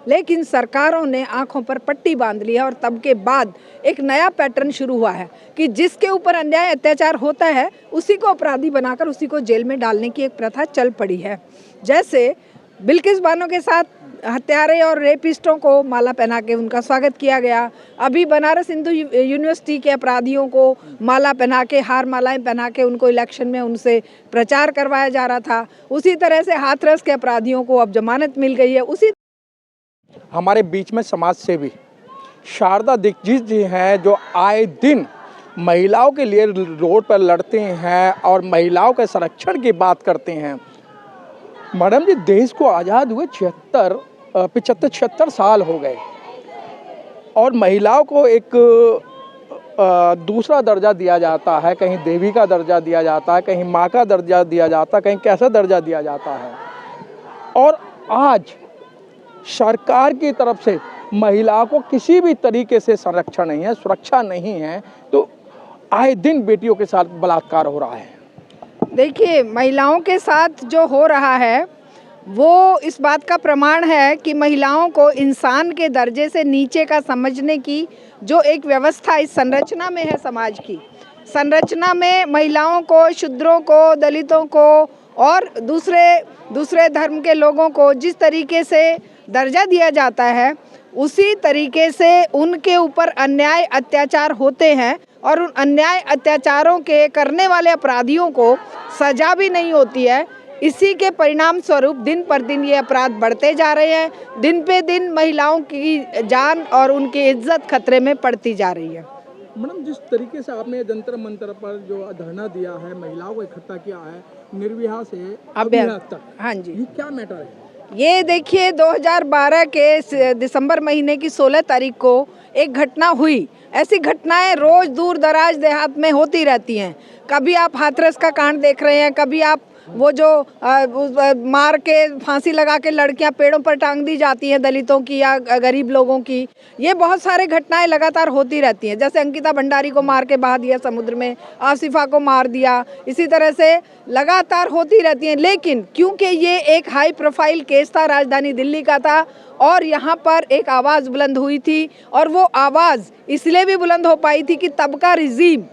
लेकिन सरकारों ने आंखों पर पट्टी बांध ली है और तब के बाद एक नया पैटर्न शुरू हुआ है कि जिसके ऊपर अन्याय अत्याचार होता है उसी को अपराधी बनाकर उसी को जेल में डालने की एक प्रथा चल पड़ी है। जैसे बिल्किस बानो के साथ हत्यारे और रेपिस्टों को माला पहना के उनका स्वागत किया गया। अभी बनारस हिंदू यूनिवर्सिटी के अपराधियों को माला पहना के, हार मालाएं पहना के उनको इलेक्शन में उनसे प्रचार करवाया जा रहा था। उसी तरह से हाथरस के अपराधियों को अब जमानत मिल गई है। उसी हमारे बीच में समाज सेवी शारदा दीक्षित जी हैं जो आए दिन महिलाओं के लिए रोड पर लड़ते हैं और महिलाओं के संरक्षण की बात करते हैं। मैडम जी, देश को आज़ाद हुए 75 साल हो गए और महिलाओं को एक दूसरा दर्जा दिया जाता है, कहीं देवी का दर्जा दिया जाता है, कहीं माँ का दर्जा दिया जाता है, कहीं कैसा दर्जा दिया जाता है। और आज सरकार की तरफ से महिलाओं को किसी भी तरीके से संरक्षण नहीं है, सुरक्षा नहीं है, तो आए दिन बेटियों के साथ बलात्कार हो रहा है। देखिए, महिलाओं के साथ जो हो रहा है वो इस बात का प्रमाण है कि महिलाओं को इंसान के दर्जे से नीचे का समझने की जो एक व्यवस्था इस संरचना में है, समाज की संरचना में महिलाओं को, शूद्रों को, दलितों को और दूसरे धर्म के लोगों को जिस तरीके से दर्जा दिया जाता है उसी तरीके से उनके ऊपर अन्याय अत्याचार होते हैं और उन अन्याय अत्याचारों के करने वाले अपराधियों को सजा भी नहीं होती है। इसी के परिणाम स्वरूप दिन पर दिन ये अपराध बढ़ते जा रहे हैं। दिन पे दिन महिलाओं की जान और उनकी इज्जत खतरे में पड़ती जा रही है। मैडम, जिस तरीके से आपने जंतर मंतर पर जो धरना दिया है, महिलाओं को इकट्ठा किया है निर्भया से अभया तक, हाँ जी, ये क्या मैटर है? ये देखिए, 2012 के दिसंबर महीने की 16 तारीख को एक घटना हुई। ऐसी घटनाएं रोज दूर दराज देहात में होती रहती हैं। कभी आप हाथरस का कांड देख रहे हैं, कभी आप वो जो मार के फांसी लगा के लड़कियां पेड़ों पर टांग दी जाती हैं दलितों की या गरीब लोगों की, ये बहुत सारे घटनाएं लगातार होती रहती हैं। जैसे अंकिता भंडारी को मार के बहा दिया समुद्र में, आसिफा को मार दिया, इसी तरह से लगातार होती रहती हैं। लेकिन क्योंकि ये एक हाई प्रोफाइल केस था, राजधानी दिल्ली का था और यहाँ पर एक आवाज़ बुलंद हुई थी और वो आवाज़ इसलिए भी बुलंद हो पाई थी कि तब का रिजीम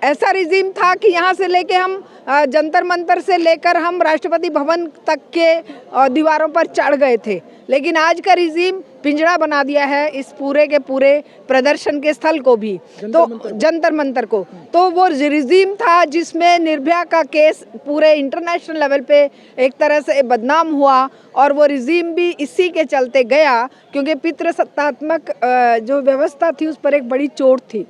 ऐसा रिजीम था कि यहाँ से लेके हम जंतर मंतर से लेकर हम राष्ट्रपति भवन तक के दीवारों पर चढ़ गए थे। लेकिन आज का रिजीम पिंजड़ा बना दिया है इस पूरे के पूरे प्रदर्शन के स्थल को भी, तो जंतर मंतर को। तो वो रिजीम था जिसमें निर्भया का केस पूरे इंटरनेशनल लेवल पे एक तरह से बदनाम हुआ और वो रिजीम भी इसी के चलते गया क्योंकि पितृसत्तात्मक जो व्यवस्था थी उस पर एक बड़ी चोट थी।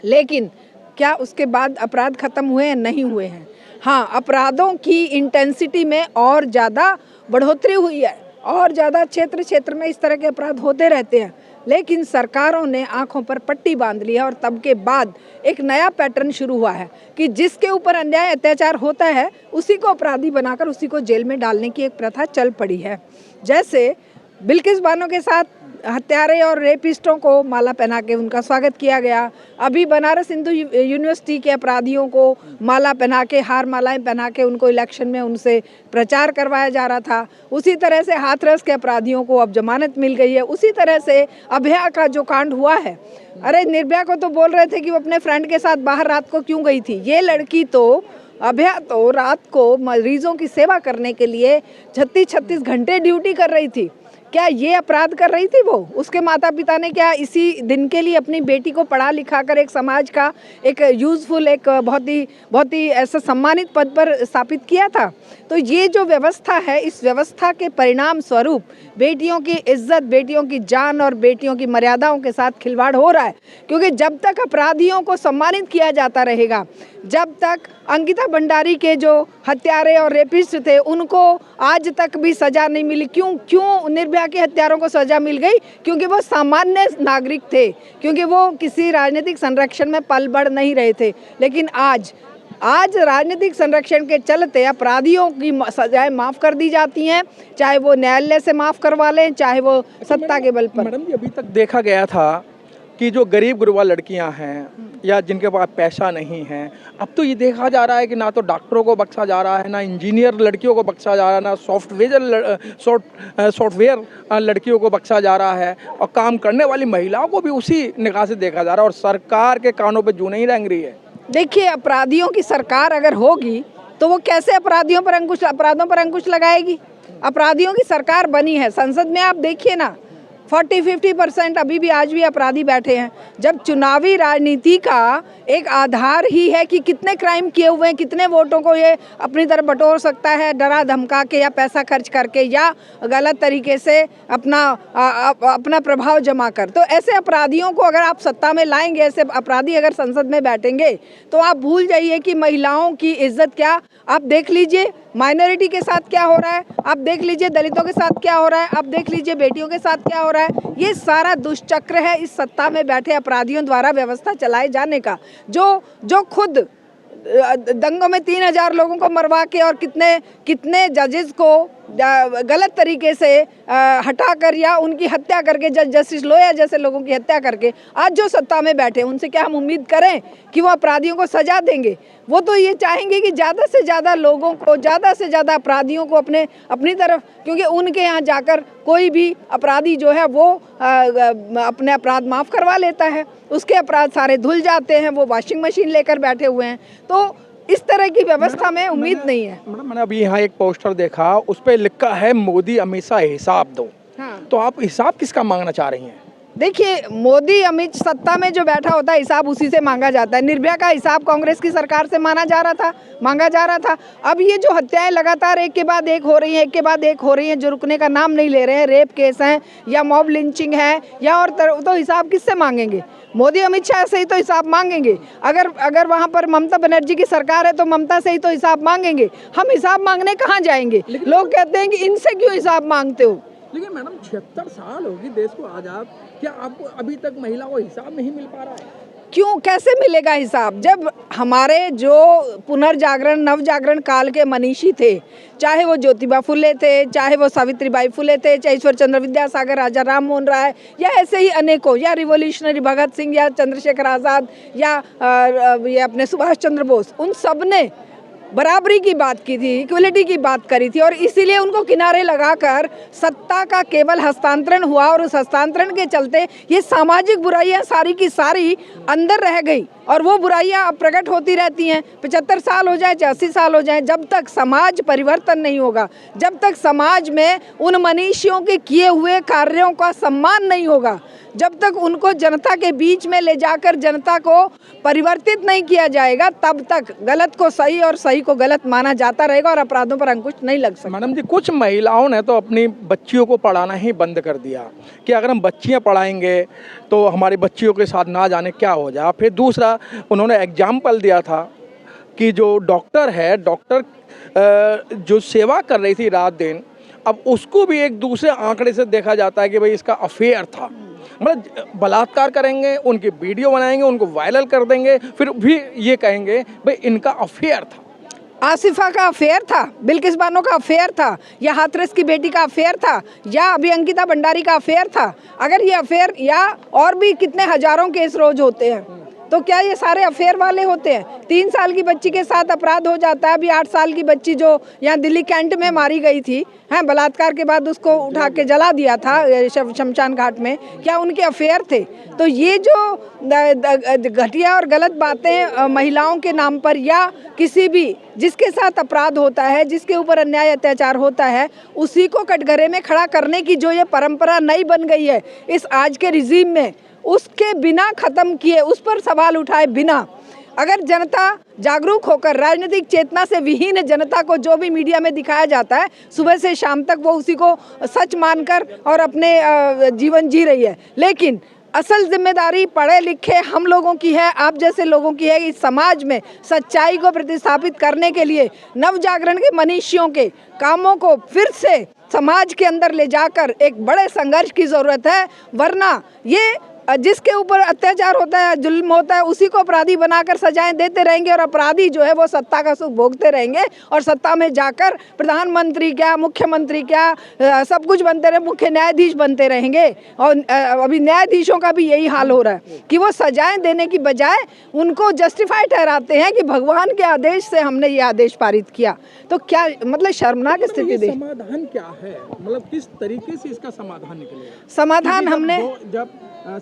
लेकिन क्या उसके बाद अपराध खत्म हुए हैं? नहीं हुए हैं। हाँ, अपराधों की इंटेंसिटी में और ज़्यादा बढ़ोतरी हुई है और ज़्यादा क्षेत्र में इस तरह के अपराध होते रहते हैं। लेकिन सरकारों ने आंखों पर पट्टी बांध ली है और तब के बाद एक नया पैटर्न शुरू हुआ है कि जिसके ऊपर अन्याय अत्याचार होता है उसी को अपराधी बनाकर उसी को जेल में डालने की एक प्रथा चल पड़ी है। जैसे बिल्किस बानो के साथ हत्यारे और रेपिस्टों को माला पहना के उनका स्वागत किया गया। अभी बनारस हिंदू यूनिवर्सिटी के अपराधियों को माला पहना के, हार मालाएं पहना के उनको इलेक्शन में उनसे प्रचार करवाया जा रहा था। उसी तरह से हाथरस के अपराधियों को अब जमानत मिल गई है। उसी तरह से अभया का जो कांड हुआ है, अरे निर्भया को तो बोल रहे थे कि वो अपने फ्रेंड के साथ बाहर रात को क्यों गई थी। ये लड़की तो अभया तो रात को मरीजों की सेवा करने के लिए 36 घंटे ड्यूटी कर रही थी। क्या ये अपराध कर रही थी वो? उसके माता पिता ने क्या इसी दिन के लिए अपनी बेटी को पढ़ा लिखा कर एक समाज का एक यूजफुल, एक बहुत ही ऐसा सम्मानित पद पर स्थापित किया था? तो ये जो व्यवस्था है, इस व्यवस्था के परिणाम स्वरूप बेटियों की इज्जत, बेटियों की जान और बेटियों की मर्यादाओं के साथ खिलवाड़ हो रहा है। क्योंकि जब तक अपराधियों को सम्मानित किया जाता रहेगा, जब तक अंकिता भंडारी के जो हत्यारे और रेपिस्ट थे उनको आज तक भी सजा नहीं मिली। क्यों निर्भया के हत्यारों को सजा मिल गई? क्योंकि वो सामान्य नागरिक थे, क्योंकि वो किसी राजनीतिक संरक्षण में पल बढ़ नहीं रहे थे। लेकिन आज राजनीतिक संरक्षण के चलते अपराधियों की सजाएं माफ़ कर दी जाती हैं, चाहे वो न्यायालय से माफ़ करवा लें, चाहे वो सत्ता के बल पर। मैडम जी, अभी तक देखा गया था कि जो गरीब गुरबा लड़कियां हैं या जिनके पास पैसा नहीं है, अब तो ये देखा जा रहा है कि ना तो डॉक्टरों को बख्शा जा रहा है, ना इंजीनियर लड़कियों को बख्शा जा रहा है, ना सॉफ्टवेयर लड़कियों को बख्शा जा रहा है, और काम करने वाली महिलाओं को भी उसी निगाह से देखा जा रहा है, और सरकार के कानों पे जूं नहीं रेंग रही है। देखिए, अपराधियों की सरकार अगर होगी तो वो कैसे अपराधों पर अंकुश लगाएगी? अपराधियों की सरकार बनी है, संसद में आप देखिए ना 40-50% अभी भी आज भी अपराधी बैठे हैं। जब चुनावी राजनीति का एक आधार ही है कि कितने क्राइम किए हुए हैं, कितने वोटों को ये अपनी तरफ बटोर सकता है, डरा धमका के या पैसा खर्च करके या गलत तरीके से अपना प्रभाव जमा कर, तो ऐसे अपराधियों को अगर आप सत्ता में लाएंगे, ऐसे अपराधी अगर संसद में बैठेंगे, तो आप भूल जाइए कि महिलाओं की इज्जत क्या। आप देख लीजिए माइनॉरिटी के साथ क्या हो रहा है, आप देख लीजिए दलितों के साथ क्या हो रहा है, आप देख लीजिए बेटियों के साथ क्या हो रहा है। ये सारा दुष्चक्र है इस सत्ता में बैठे अपराधियों द्वारा व्यवस्था चलाए जाने का, जो खुद दंगों में 3000 लोगों को मरवा के और कितने जजेस को गलत तरीके से हटाकर या उनकी हत्या करके, जस्टिस लोया जैसे लोगों की हत्या करके आज जो सत्ता में बैठे, उनसे क्या हम उम्मीद करें कि वो अपराधियों को सजा देंगे? वो तो ये चाहेंगे कि ज़्यादा से ज़्यादा लोगों को, ज़्यादा से ज़्यादा अपराधियों को अपनी तरफ, क्योंकि उनके यहाँ जाकर कोई भी अपराधी जो है वो अपने अपराध माफ़ करवा लेता है, उसके अपराध सारे धुल जाते हैं, वो वॉशिंग मशीन लेकर बैठे हुए हैं। तो इस तरह की व्यवस्था में उम्मीद नहीं है। मैडम, मैंने अभी यहाँ एक पोस्टर देखा, उस पर लिखा है मोदी हमेशा हिसाब दो। हाँ। तो आप हिसाब किसका मांगना चाह रही हैं? देखिए, मोदी अमित सत्ता में जो बैठा होता है हिसाब उसी से मांगा जाता है। निर्भया का हिसाब कांग्रेस की सरकार से मांगा जा रहा था। अब ये जो हत्याएं लगातार एक के बाद एक हो रही हैं, एक के बाद एक हो रही हैं, जो रुकने का नाम नहीं ले रहे हैं, रेप केस हैं या मॉब लिंचिंग है या और तो हिसाब किससे मांगेंगे? मोदी अमित शाह से ही तो हिसाब मांगेंगे। अगर वहाँ पर ममता बनर्जी की सरकार है तो ममता से ही तो हिसाब मांगेंगे। हम हिसाब मांगने कहाँ जाएंगे? लोग कहते हैं कि इनसे क्यों हिसाब मांगते हो? लेकिन मैडम 76 साल होगी देश को आज़ाद, क्या आपको अभी तक महिला को हिसाब नहीं मिल पा रहा है? क्यों, कैसे मिलेगा हिसाब? जब हमारे जो पुनर्जागरण नवजागरण काल के मनीषी थे, चाहे वो ज्योतिबा फुले थे, चाहे वो सावित्रीबाई फुले थे, चाहे ईश्वर चंद्र विद्यासागर, राजा राम मोहन राय, या ऐसे ही अनेकों, या रिवोल्यूशनरी भगत सिंह या चंद्रशेखर आज़ाद या ये अपने सुभाष चंद्र बोस, उन सब ने बराबरी की बात की थी, इक्वलिटी की बात करी थी, और इसीलिए उनको किनारे लगाकर सत्ता का केवल हस्तांतरण हुआ, और उस हस्तांतरण के चलते ये सामाजिक बुराइयां सारी की सारी अंदर रह गई, और वो बुराइयां अब प्रकट होती रहती हैं। 75 साल हो जाए, 80 साल हो जाए, जब तक समाज परिवर्तन नहीं होगा, जब तक समाज में उन मनीषियों के किए हुए कार्यों का सम्मान नहीं होगा, जब तक उनको जनता के बीच में ले जाकर जनता को परिवर्तित नहीं किया जाएगा, तब तक गलत को सही और सही को गलत माना जाता रहेगा और अपराधों पर अंकुश नहीं लग सकता। मैडम जी, कुछ महिलाओं ने तो अपनी बच्चियों को पढ़ाना ही बंद कर दिया कि अगर हम बच्चियां पढ़ाएंगे तो हमारी बच्चियों के साथ ना जाने क्या हो जाए। फिर दूसरा उन्होंने एग्जाम्पल दिया था कि जो डॉक्टर है, डॉक्टर जो सेवा कर रही थी रात दिन, अब उसको भी एक दूसरे आंकड़े से देखा जाता है कि भाई इसका अफेयर था। मतलब बलात्कार करेंगे, उनकी वीडियो बनाएंगे, उनको वायरल कर देंगे, फिर भी ये कहेंगे भाई इनका अफेयर था। आसिफा का अफेयर था, बिल्किस बानो का अफेयर था, या हाथरस की बेटी का अफेयर था, या अभी अंकिता भंडारी का अफेयर था। अगर ये अफेयर, या और भी कितने हजारों केस रोज होते हैं, तो क्या ये सारे अफेयर वाले होते हैं? 3 साल की बच्ची के साथ अपराध हो जाता है। अभी 8 साल की बच्ची जो यहाँ दिल्ली कैंट में मारी गई थी, हैं, बलात्कार के बाद उसको उठा के जला दिया था शमशान घाट में, क्या उनके अफेयर थे? तो ये जो घटिया और गलत बातें महिलाओं के नाम पर या किसी भी जिसके साथ अपराध होता है, जिसके ऊपर अन्याय अत्याचार होता है, उसी को कटघरे में खड़ा करने की जो ये परंपरा नई बन गई है इस आज के रिजीम में, उसके बिना ख़त्म किए, उस पर सवाल उठाए बिना, अगर जनता जागरूक होकर, राजनीतिक चेतना से विहीन जनता को जो भी मीडिया में दिखाया जाता है, सुबह से शाम तक वो उसी को सच मानकर और अपने जीवन जी रही है। लेकिन असल जिम्मेदारी पढ़े लिखे हम लोगों की है, आप जैसे लोगों की है। इस समाज में सच्चाई को प्रतिस्थापित करने के लिए नवजागरण के मनीषियों के कामों को फिर से समाज के अंदर ले जाकर एक बड़े संघर्ष की ज़रूरत है, वरना ये जिसके ऊपर अत्याचार होता है, जुल्म होता है, उसी को अपराधी बनाकर सजाएं देते रहेंगे और अपराधी जो है वो सत्ता का सुख भोगते रहेंगे और सत्ता में जाकर प्रधानमंत्री क्या, मुख्यमंत्री क्या, सब कुछ बनते रहे, मुख्य न्यायाधीश बनते रहेंगे। और अभी न्यायाधीशों का भी यही हाल हो रहा है कि वो सजाएं देने की बजाय उनको जस्टिफाई ठहराते हैं कि भगवान के आदेश से हमने ये आदेश पारित किया। तो क्या मतलब शर्मनाक स्थिति थी। समाधान क्या है, मतलब किस तरीके से इसका समाधान निकलेगा? समाधान हमने जब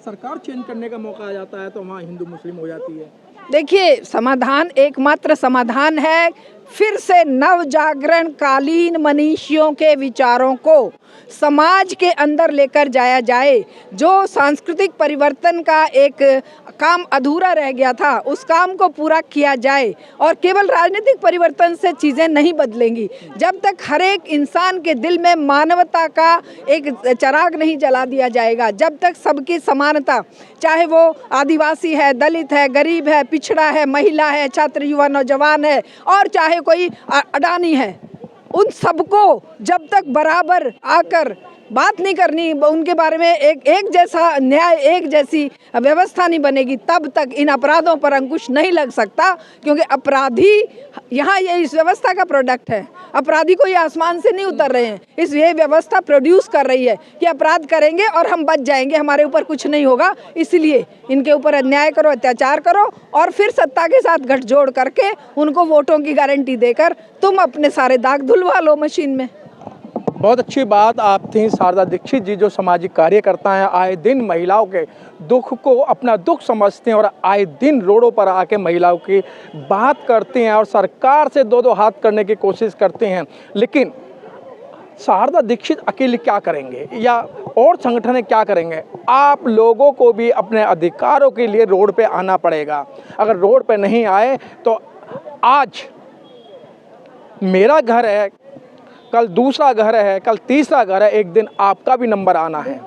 सरकार चेंज करने का मौका आ जाता है तो वहाँ हिंदू मुस्लिम हो जाती है। देखिए, समाधान एकमात्र समाधान है फिर से नव जागरण कालीन मनीषियों के विचारों को समाज के अंदर लेकर जाया जाए। जो सांस्कृतिक परिवर्तन का एक काम अधूरा रह गया था, उस काम को पूरा किया जाए। और केवल राजनीतिक परिवर्तन से चीज़ें नहीं बदलेंगी जब तक हर एक इंसान के दिल में मानवता का एक चिराग नहीं जला दिया जाएगा, जब तक सबकी समानता, चाहे वो आदिवासी है, दलित है, गरीब है, पिछड़ा है, महिला है, छात्र, युवा, नौजवान है, और चाहे कोई अडानी है, उन सबको जब तक बराबर आकर बात नहीं करनी, उनके बारे में एक जैसा न्याय, एक जैसी व्यवस्था नहीं बनेगी, तब तक इन अपराधों पर अंकुश नहीं लग सकता। क्योंकि अपराधी यहाँ ये इस व्यवस्था का प्रोडक्ट है। अपराधी को ये आसमान से नहीं उतर रहे हैं, ये व्यवस्था प्रोड्यूस कर रही है कि अपराध करेंगे और हम बच जाएंगे, हमारे ऊपर कुछ नहीं होगा। इसलिए इनके ऊपर अन्याय करो, अत्याचार करो और फिर सत्ता के साथ गठजोड़ करके उनको वोटों की गारंटी देकर तुम अपने सारे दाग धुलवा लो मशीन में। बहुत अच्छी बात आप थी शारदा दीक्षित जी, जो सामाजिक कार्यकर्ता हैं, आए दिन महिलाओं के दुख को अपना दुख समझते हैं और आए दिन रोडों पर आके महिलाओं की बात करते हैं और सरकार से दो हाथ करने की कोशिश करते हैं। लेकिन शारदा दीक्षित अकेले क्या करेंगे या और संगठन क्या करेंगे? आप लोगों को भी अपने अधिकारों के लिए रोड पे आना पड़ेगा। अगर रोड पे नहीं आए तो आज मेरा घर है, कल दूसरा घर है, कल तीसरा घर है, एक दिन आपका भी नंबर आना है।